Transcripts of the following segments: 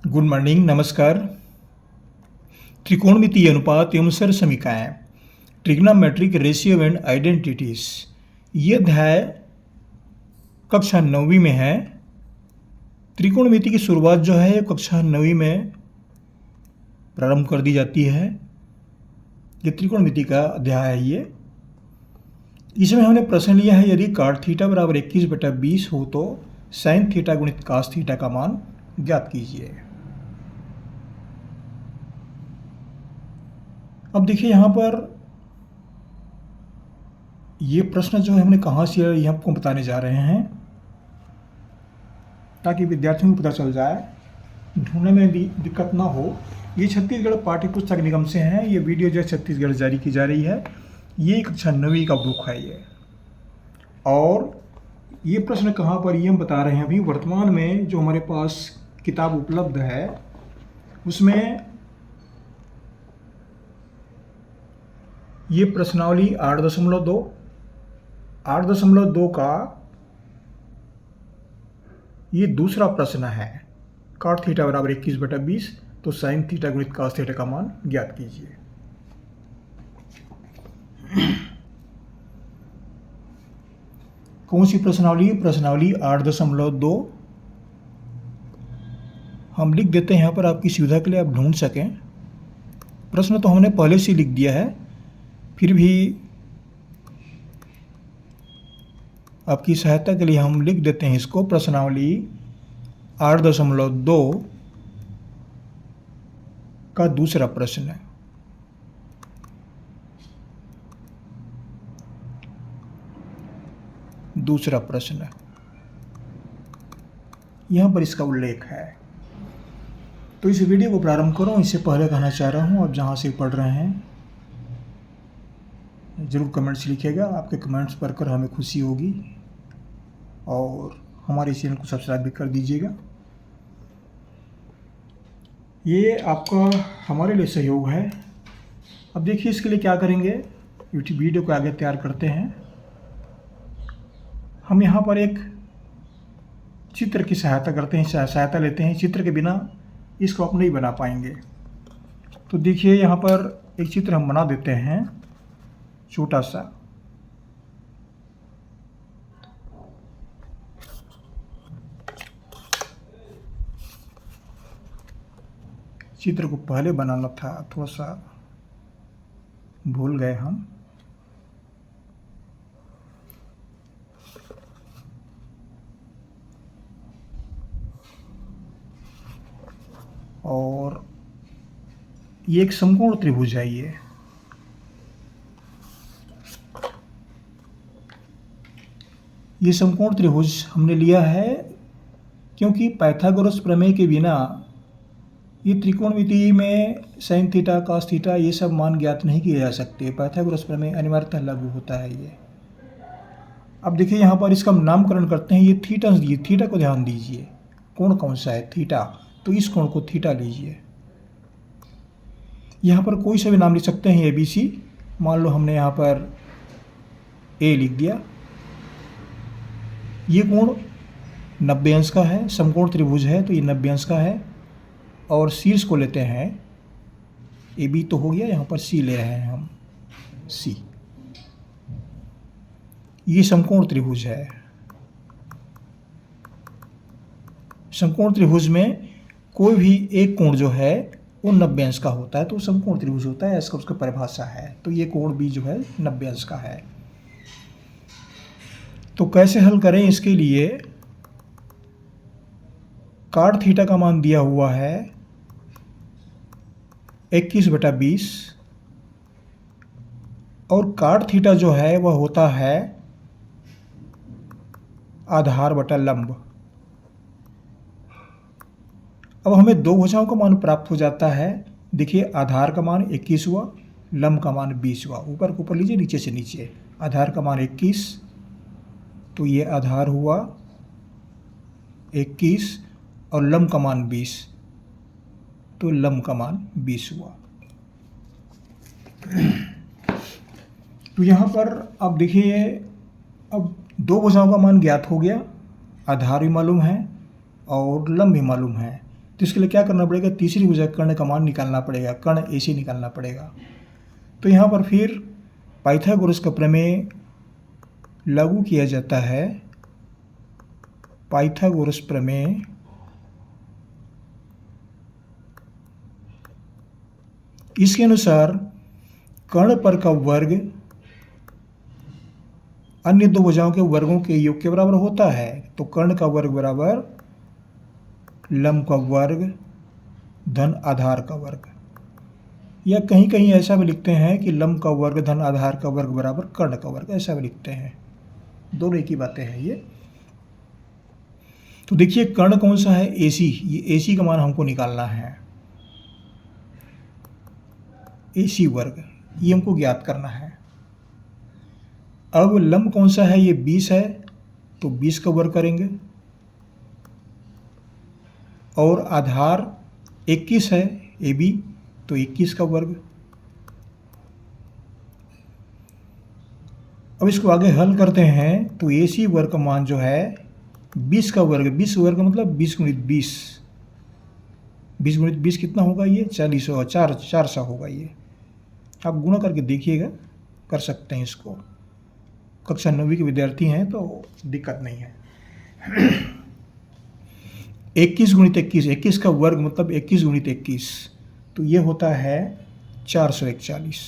Good morning, नमस्कार। त्रिकोणमितीय अनुपात एवं सरसमीकाएँ, ट्रिग्नोमेट्रिक रेशियो एंड आइडेंटिटीज। ये अध्याय कक्षा 9वीं में है। त्रिकोणमिति की शुरुआत जो है कक्षा 9वीं में प्रारंभ कर दी जाती है। ये त्रिकोणमिति का अध्याय है। ये इसमें हमने प्रश्न लिया है, यदि cot थीटा बराबर 21/20 हो तो sin थीटा गुणित cos थीटा का मान ज्ञात कीजिए। अब देखिए यहाँ पर ये प्रश्न जो है हमने कहाँ से ये आपको बताने जा रहे हैं ताकि विद्यार्थियों को पता चल जाए, ढूंढने में भी दिक्कत ना हो। ये छत्तीसगढ़ पाठ्य पुस्तक निगम से हैं। ये वीडियो जो छत्तीसगढ़ जारी की जा रही है, ये कक्षा 9वीं का बुक है ये। और ये प्रश्न कहाँ पर ये हम बता रहे हैं अभी वर्तमान में जो हमारे पास किताब उपलब्ध है उसमें ये प्रश्नावली 8.2 का ये दूसरा प्रश्न है। cot थीटा बराबर 21/20 तो sin थीटा गुणित cos थीटा का मान ज्ञात कीजिए। कौन सी प्रश्नावली? प्रश्नावली 8.2 हम लिख देते हैं यहाँ पर आपकी सुविधा के लिए, आप ढूंढ सकें। प्रश्न तो हमने पहले से लिख दिया है, फिर भी आपकी सहायता के लिए हम लिख देते हैं इसको। प्रश्नावली 8.2 का दूसरा प्रश्न है। दूसरा प्रश्न यहाँ पर इसका उल्लेख है। तो इस वीडियो को प्रारंभ करो, इससे पहले कहना चाह रहा हूँ आप जहाँ से पढ़ रहे हैं ज़रूर कमेंट्स लिखिएगा। आपके कमेंट्स पढ़कर हमें खुशी होगी और हमारे चैनल को सब्सक्राइब भी कर दीजिएगा। ये आपका हमारे लिए सहयोग है। अब देखिए इसके लिए क्या करेंगे, यूट्यूब वीडियो को आगे तैयार करते हैं। हम यहाँ पर एक चित्र की सहायता करते हैं, सहायता लेते हैं। चित्र के बिना इसको आप नहीं बना पाएंगे। तो देखिए यहाँ पर एक चित्र हम बना देते हैं छोटा सा। चित्र को पहले बनाना था, थोड़ा सा भूल गए हम। और ये एक समकोण त्रिभुज है। ये समकोण त्रिभुज हमने लिया है क्योंकि पाइथागोरस प्रमेय के बिना ये त्रिकोणमिति में sin थीटा cos थीटा ये सब मान ज्ञात नहीं किए जा सकते। पाइथागोरस प्रमेय अनिवार्यतः लागू होता है ये। अब देखिए यहाँ पर इसका नामकरण करते हैं। ये थीटा, थीटा को ध्यान दीजिए। कोण कौन सा है? थीटा। तो इस कोण को थीटा लीजिए। यहाँ पर कोई सा भी नाम लिख सकते हैं, ABC। मान लो हमने यहाँ पर A लिख दिया। ये कोण 90 अंश का है, समकोण त्रिभुज है तो ये 90 अंश का है। और शीर्ष को लेते हैं, AB तो हो गया, यहाँ पर C ले रहे हैं हम, C। ये समकोण त्रिभुज है। समकोण त्रिभुज में कोई भी एक कोण जो है वो 90 अंश का होता है तो समकोण त्रिभुज होता है, ऐसा उसका परिभाषा है। तो ये कोण भी जो है 90 अंश का है। तो कैसे हल करें? इसके लिए cot थीटा का मान दिया हुआ है 21/20 और cot थीटा जो है वह होता है आधार बटा लंब। अब हमें दो भुजाओं का मान प्राप्त हो जाता है। देखिए आधार का मान 21 हुआ, लंब का मान 20 हुआ। ऊपर को ऊपर लीजिए, नीचे से नीचे। आधार का मान 21 तो ये आधार हुआ 21 और लंब का मान 20 तो लंब का मान 20 हुआ। तो यहाँ पर अब देखिए, अब दो भुजाओं का मान ज्ञात हो गया, आधार भी मालूम है और लंब भी मालूम है। तो इसके लिए क्या करना पड़ेगा, तीसरी भुजा कर्ण का मान निकालना पड़ेगा, कर्ण AC निकालना पड़ेगा। तो यहाँ पर फिर पाइथागोरस का प्रमेय लागू किया जाता है। पाइथागोरस प्रमेय इसके अनुसार कर्ण पर का वर्ग अन्य दो भुजाओं के वर्गों के योग के बराबर होता है। तो कर्ण का वर्ग बराबर लंब का वर्ग धन आधार का वर्ग, या कहीं कहीं ऐसा भी लिखते हैं कि लंब का वर्ग धन आधार का वर्ग बराबर कर्ण का वर्ग, ऐसा भी लिखते हैं। दोनों एक ही बातें हैं ये। तो देखिए कर्ण कौन सा है, AC। ये AC का मान हमको निकालना है, AC वर्ग, ये हमको ज्ञात करना है। अब लंब कौन सा है, ये 20 है, तो 20 का वर्ग करेंगे। और आधार 21 है AB, तो 21 का वर्ग। अब इसको आगे हल करते हैं तो AC वर्ग का मान जो है 20 का वर्ग, 20 वर्ग मतलब 20 गुणित 20, 20 गुणित 20 कितना होगा, ये 40 होगा, 400 होगा। ये आप गुणा करके देखिएगा, कर सकते हैं इसको। कक्षा 9वीं के विद्यार्थी हैं तो दिक्कत नहीं है। 21 गुणित 21, 21 का वर्ग मतलब 21 गुणित 21, तो ये होता है 441।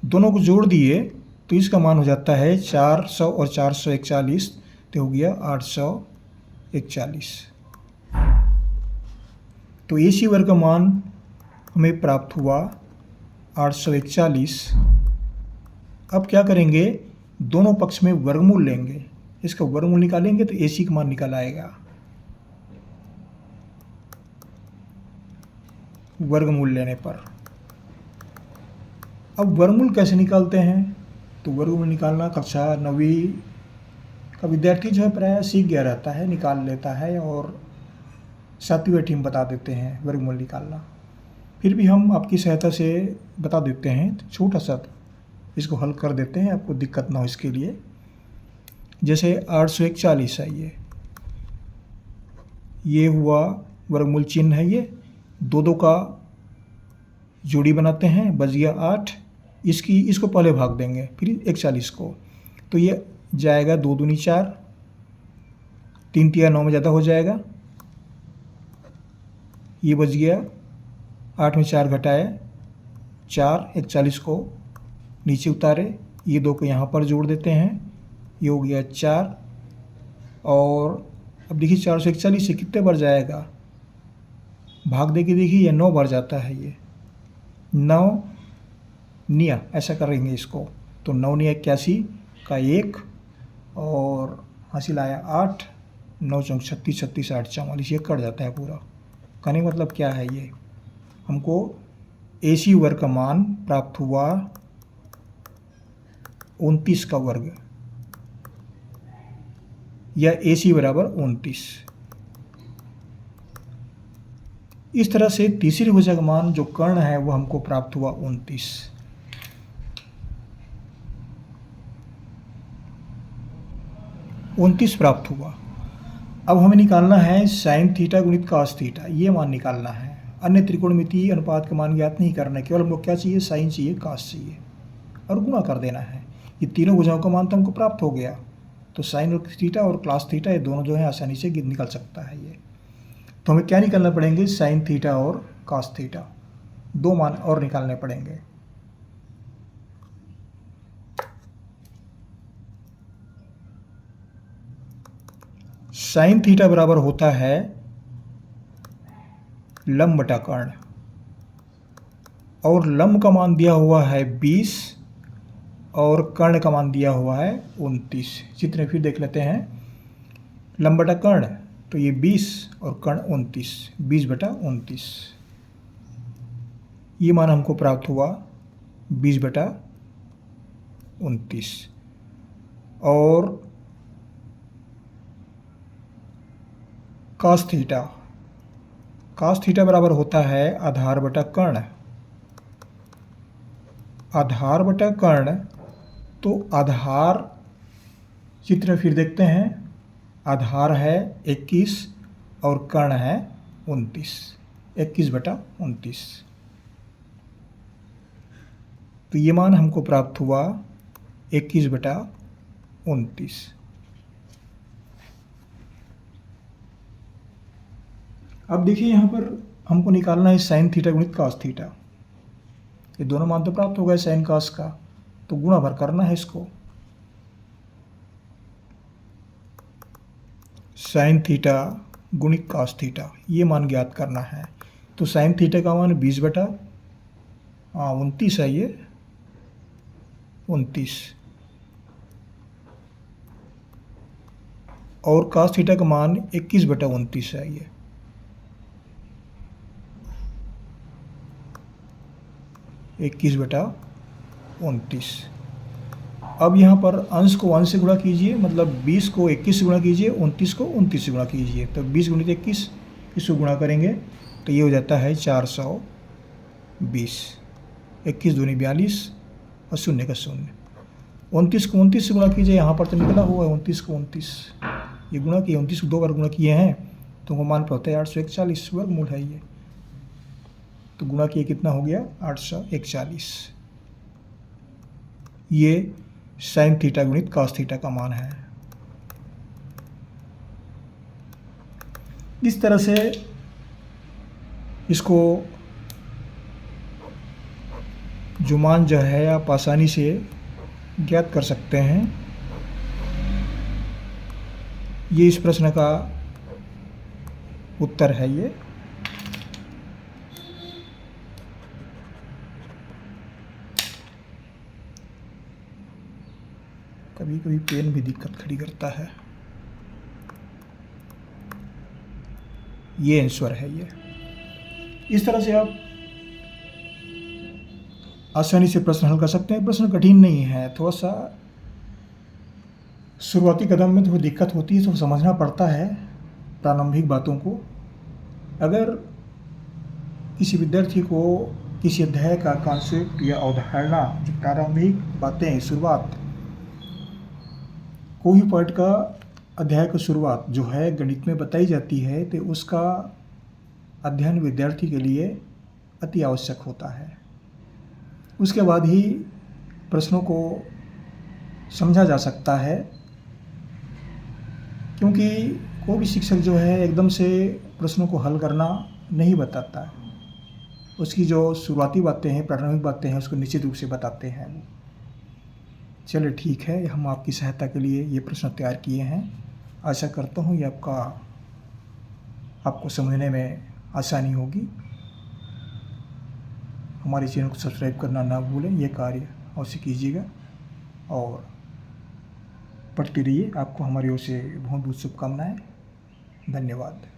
दोनों को जोड़ दिए तो इसका मान हो जाता है 400 और 441, तो हो गया 841। तो AC वर्ग का मान हमें प्राप्त हुआ 841। अब क्या करेंगे, दोनों पक्ष में वर्गमूल लेंगे, इसका वर्गमूल निकालेंगे तो AC का मान निकल आएगा। वर्गमूल लेने पर अब वर्गमूल कैसे निकालते हैं, तो वर्गमूल निकालना कक्षा 9वीं का विद्यार्थी जो है प्रायः सीख गया रहता है, निकाल लेता है, और 7वीं टीम बता देते हैं वर्गमूल निकालना। फिर भी हम आपकी सहायता से बता देते हैं, तो छोटा सा इसको हल कर देते हैं, आपको दिक्कत ना हो इसके लिए। जैसे 841 है, ये हुआ वर्गमूल चिन्ह है, ये दो का जोड़ी बनाते हैं, बच गया 8। इसको पहले भाग देंगे, फिर 41 को, तो ये जाएगा 2 दूनी 4, 3 तिया 9 में ज़्यादा हो जाएगा। ये बच गया 8 में 4 घटाए 4, 41 को नीचे उतारे, ये 2 को यहाँ पर जोड़ देते हैं, ये हो गया 4। और अब देखिए 441 से कितने बार जाएगा, भाग दे के देखिए, ये 9 बार जाता है, ये 9 निया ऐसा करेंगे इसको, तो 9 निया 81 का 1, और हासिल आया 8, 9 चौक 36, 36 8 44, ये कट जाता है पूरा। कहने का मतलब क्या है, ये हमको AC वर्ग का मान प्राप्त हुआ 29 का वर्ग, या AC बराबर 29। इस तरह से तीसरी भुजा का मान जो कर्ण है वो हमको प्राप्त हुआ 29। प्राप्त हुआ। अब हमें निकालना है साइन थीटा गुणित कास थीटा, ये मान निकालना है। अन्य त्रिकोणमितीय अनुपात का मान ज्ञात नहीं करना है, केवल हमको क्या चाहिए, साइन चाहिए, कास चाहिए, और गुणा कर देना है। ये तीनों भुजाओं का मान तो हमको प्राप्त हो गया, तो साइन और थीटा और क्लास थीटा ये दोनों जो है आसानी से निकल सकता है ये। तो हमें क्या निकालना पड़ेंगे, साइन थीटा और कास थीटा, 2 मान और निकालने पड़ेंगे। साइन थीटा बराबर होता है लंब बटा कर्ण, और लंब का मान दिया हुआ है 20 और कर्ण का मान दिया हुआ है 29। जितने फिर देख लेते हैं, लंब बटा कर्ण तो ये 20 और कर्ण 29, 20 बटा 29। ये मान हमको प्राप्त हुआ 20 बटा 29। और कास थीटा बराबर होता है आधार बटा कर्ण। आधार बटा कर्ण, तो आधार चित्र फिर देखते हैं, आधार है 21 और कर्ण है 29, 21/29। तो ये मान हमको प्राप्त हुआ 21/29। अब देखिए यहाँ पर हमको निकालना है साइन थीटा गुणित कॉस थीटा। ये दोनों मान तो प्राप्त हो गए साइन कॉस का, तो गुणा भर करना है इसको। साइन थीटा गुणित कॉस थीटा, ये मान ज्ञात करना है। तो साइन थीटा का मान 20/29 है, ये 29, और कॉस थीटा का मान 21/29 है, ये 21/29। अब यहाँ पर अंश को 1 से गुणा कीजिए, मतलब 20 को 21 से गुणा कीजिए, 29 को 29 से गुणा कीजिए। तो 20 गुणित 21, इसको गुणा करेंगे तो ये हो जाता है 420। 21 दूनी 42 और 0 का 0। 29 को 29 से गुणा कीजिए, यहाँ पर तो निकला हुआ है 29 को 29, ये गुणा किए, 29 को 2 बार गुणा किए हैं तो वो मान पर होता है 841 वर्गमूल है ये। तो गुणा किए कितना हो गया 841। ये साइन थीटा गुणित कॉस थीटा का मान है। इस तरह से इसको जो मान जो है आप आसानी से ज्ञात कर सकते हैं। ये इस प्रश्न का उत्तर है ये। कभी कभी पेन भी दिक्कत खड़ी करता है। ये आंसर है ये। इस तरह से आप आसानी से प्रश्न हल कर सकते हैं। प्रश्न कठिन नहीं है, थोड़ा सा शुरुआती कदम में थोड़ी दिक्कत होती है, तो समझना पड़ता है प्रारंभिक बातों को। अगर किसी विद्यार्थी को किसी अध्याय का कॉन्सेप्ट या अवधारणा, जो प्रारंभिक बातें, शुरुआत, कोई भी पार्ट का अध्याय की शुरुआत जो है गणित में बताई जाती है, तो उसका अध्ययन विद्यार्थी के लिए अति आवश्यक होता है। उसके बाद ही प्रश्नों को समझा जा सकता है, क्योंकि कोई भी शिक्षक जो है एकदम से प्रश्नों को हल करना नहीं बताता है। उसकी जो शुरुआती बातें हैं, प्रारंभिक बातें हैं, उसको निश्चित रूप से बताते हैं वो। चलिए ठीक है, हम आपकी सहायता के लिए ये प्रश्न तैयार किए हैं। आशा करता हूँ ये आपको समझने में आसानी होगी। हमारे चैनल को सब्सक्राइब करना ना भूलें, ये कार्य अवश्य कीजिएगा और पढ़ते रहिए। आपको हमारी ओर से बहुत बहुत शुभकामनाएं। धन्यवाद।